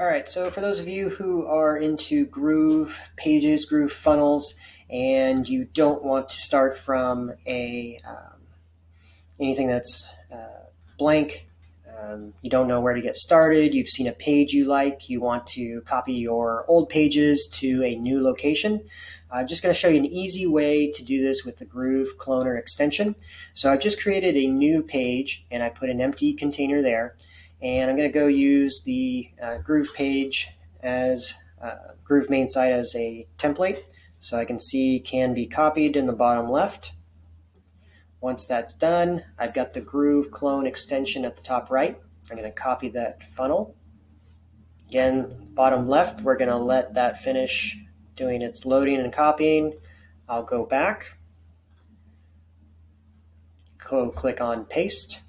All right, so for those of you who are into Groove pages, Groove funnels, and you don't want to start from anything that's blank, you don't know where to get started, you've seen a page you like, you want to copy your old pages to a new location, I'm just going to show you an easy way to do this with the Groove Cloner extension. So I've just created a new page and I put an empty container there. And I'm going to go use the Groove page as Groove main site as a template. So I can see can be copied in the bottom left. Once that's done, I've got the Groove clone extension at the top right. I'm going to copy that funnel. Again, bottom left, we're going to let that finish doing its loading and copying. I'll go back, click on paste.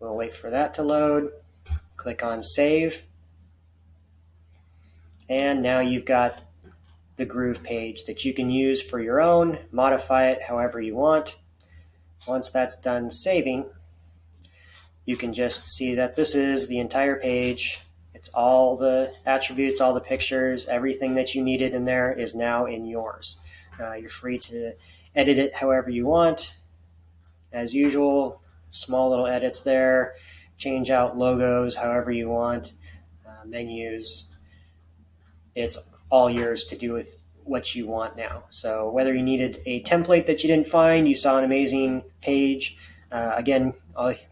We'll wait for that to load. Click on save. And now you've got the Groove page that you can use for your own, modify it however you want. Once that's done saving, you can just see that this is the entire page. It's all the attributes, all the pictures, everything that you needed in there is now in yours. You're free to edit it however you want. As usual, small little edits there. Change out logos however you want, menus. It's all yours to do with what you want now. So whether you needed a template that you didn't find, you saw an amazing page. Again,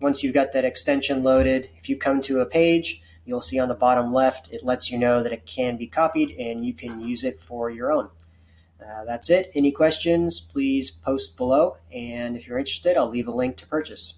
once you've got that extension loaded, if you come to a page, you'll see on the bottom left, it lets you know that it can be copied and you can use it for your own. That's it. Any questions, please post below. And if you're interested, I'll leave a link to purchase.